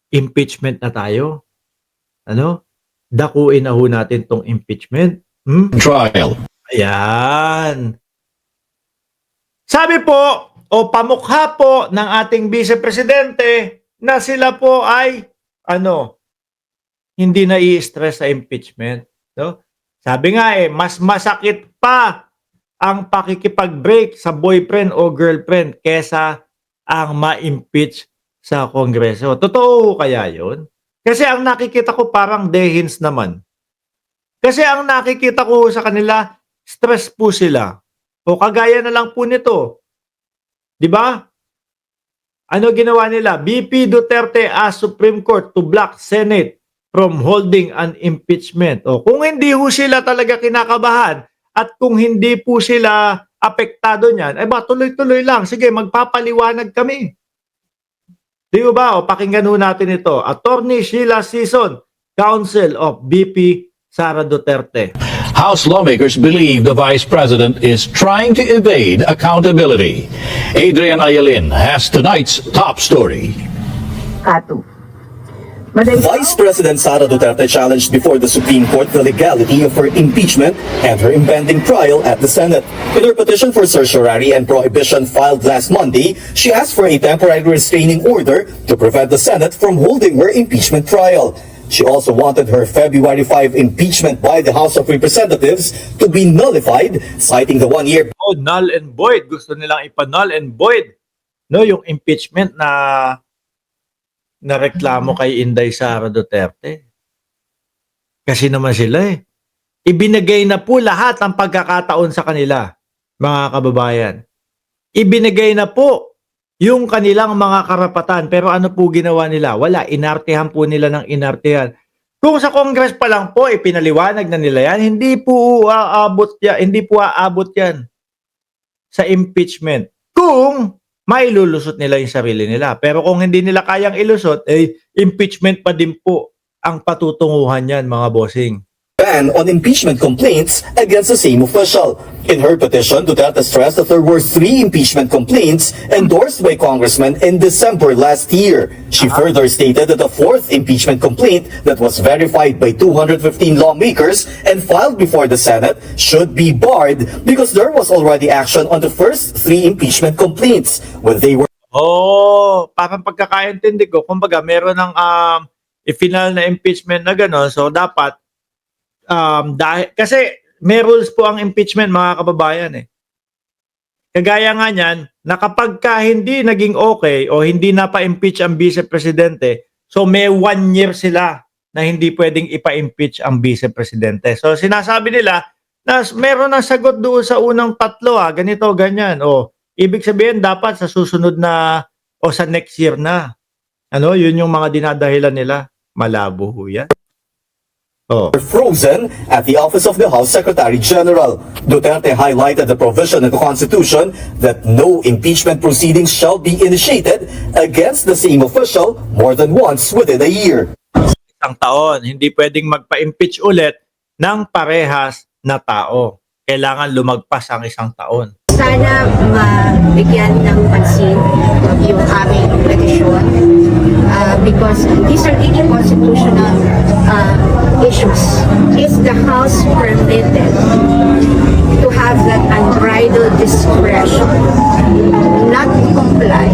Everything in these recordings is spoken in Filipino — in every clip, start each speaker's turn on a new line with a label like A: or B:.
A: Impeachment na tayo. Ano? Dakuin na ho natin tong impeachment.
B: Trial.
A: Ayan. Sabi po, o pamukha po ng ating Vice Presidente na sila po ay, hindi na i-stress sa impeachment. No? Sabi nga mas masakit pa ang pakikipag-break sa boyfriend o girlfriend kesa ang ma-impeach sa Kongreso. Totoo kaya yun? Kasi ang nakikita ko parang dehins naman. Kasi ang nakikita ko sa kanila, stress po sila. O kagaya na lang po nito. 'Di ba? Ano ginawa nila? BP Duterte asks Supreme Court to block Senate from holding an impeachment. O kung hindi ho sila talaga kinakabahan at kung hindi po sila apektado niyan, ba tuloy-tuloy lang. Sige, magpapaliwanag kami. Di ba? O pakinggan ho natin ito. Attorney Sheila Sison, Counsel of BP Sara Duterte.
B: House lawmakers believe the Vice President is trying to evade accountability. Adrian Ayalin has tonight's top story.
C: Vice President Sara Duterte challenged before the Supreme Court the legality of her impeachment and her impending trial at the Senate. In her petition for certiorari and prohibition filed last Monday, she asked for a temporary restraining order to prevent the Senate from holding her impeachment trial. She also wanted her February 5 impeachment by the House of Representatives to be nullified, citing the one-year
A: null and void. Gusto nilang ipa-null and void. No, yung impeachment na reklamo kay Inday Sara Duterte. Kasi naman sila ibinigay na po lahat ang pagkakataon sa kanila, mga kababayan. Ibinigay na po yung kanilang mga karapatan. Pero ano po ginawa nila? Wala, inartehan po nila ng inartehan. Kung sa Congress pa lang po, ipinaliwanag na nila yan, hindi po aabot yan sa impeachment. Kung mailulusot nila yung sarili nila. Pero kung hindi nila kayang ilusot, impeachment pa din po ang patutunguhan yan, mga bossing.
C: ban on impeachment complaints against the same official. In her petition, Duterte stressed that there were 3 impeachment complaints endorsed by congressmen in December last year. She further stated that the 4th impeachment complaint that was verified by 215 lawmakers and filed before the Senate should be barred because there was already action on the first 3 impeachment complaints when they were
A: Parang pagkakaintindi ko, kumbaga meron ng final na impeachment na gano'n, so dapat dahil, kasi may rules po ang impeachment, mga kababayan Kagaya nga niyan, na kapag hindi naging okay o hindi na pa-impeach ang Vice Presidente, so may 1 year sila na hindi pwedeng ipa-impeach ang Vice Presidente. So sinasabi nila na meron ng sagot doon sa unang 3, ganito, ganyan. Ibig sabihin dapat sa susunod na o sa next year na. Yun yung mga dinadahilan nila. Malabo ho yan.
C: frozen at the office of the House Secretary General. Duterte highlighted the provision in the Constitution that no impeachment proceedings shall be initiated against the same official more than once within a year.
A: Isang taon, hindi pwedeng magpa-impeach ulit ng parehas na tao. Kailangan lumagpas ang isang taon.
D: Sana mabigyan ng pansin yung aming petisyon because these are really constitutional issues. Is the House permitted to have that unbridled discretion not to comply?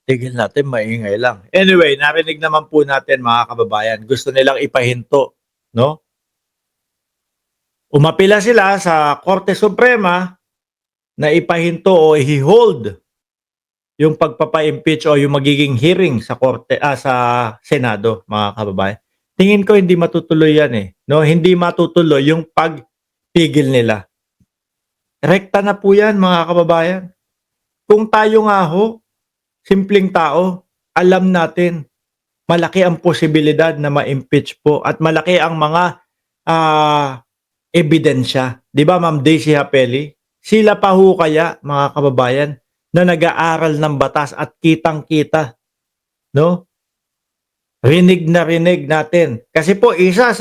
A: Tigil natin, maingay lang. Anyway, narinig naman po natin, mga kababayan. Gusto nilang ipahinto, no? Umapila sila sa Korte Suprema na ipahinto o i-hold yung pagpapa-impeach o yung magiging hearing sa korte sa Senado, mga kababayan. Tingin ko hindi matutuloy yan no? Hindi matutuloy yung pagpigil nila. Rekta na po yan, mga kababayan. Kung tayo nga simpleng tao, alam natin malaki ang posibilidad na ma-impeach po at malaki ang mga ebidensya. Di ba, Ma'am Daisy Hapeli? Sila pa kaya, mga kababayan, na nag-aaral ng batas at kitang-kita, no? Rinig na rinig natin. Kasi po isa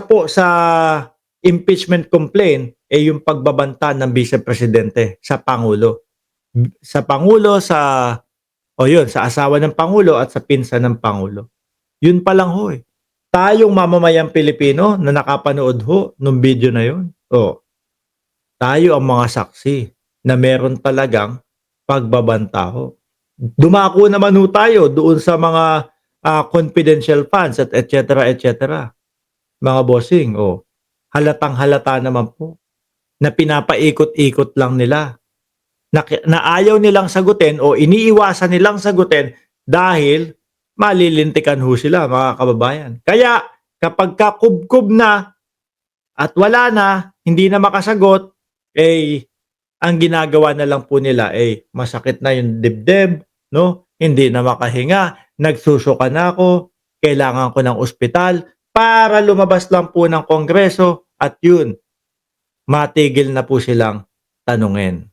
A: po sa impeachment complaint yung pagbabanta ng Vice Presidente sa Pangulo. Sa Pangulo, sa O yun, sa asawa ng Pangulo at sa pinsan ng Pangulo. Yun pa lang ho eh. Tayong mamamayang Pilipino na nakapanood ho nung video na yun. O, tayo ang mga saksi na meron talagang pagbabanta ho. Dumako naman ho tayo doon sa mga confidential funds at et cetera, mga bossing. O, halatang halata naman po na pinapaikot-ikot lang nila. Na ayaw nilang sagutin o iniiwasan nilang sagutin dahil malilintikan ho sila, mga kababayan. Kaya kapag kakubkob na at wala na, hindi na makasagot, ang ginagawa na lang po nila masakit na yung dibdib, no? Hindi na makahinga, nagsusuka na ako, kailangan ko ng ospital para lumabas lang po ng Kongreso at yun, matigil na po silang tanungin.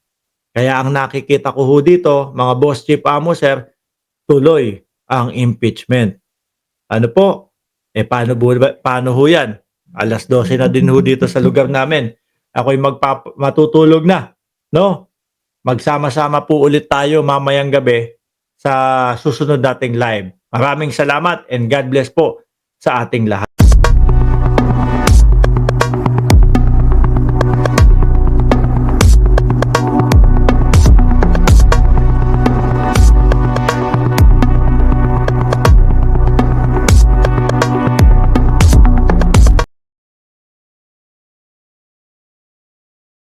A: Kaya ang nakikita ko ho dito, mga boss chief amo sir, tuloy ang impeachment. Ano po? Paano ho yan? Alas 12 na din ho dito sa lugar namin. Ako'y matutulog na. No? Magsama-sama po ulit tayo mamayang gabi sa susunod nating live. Maraming salamat and God bless po sa ating lahat.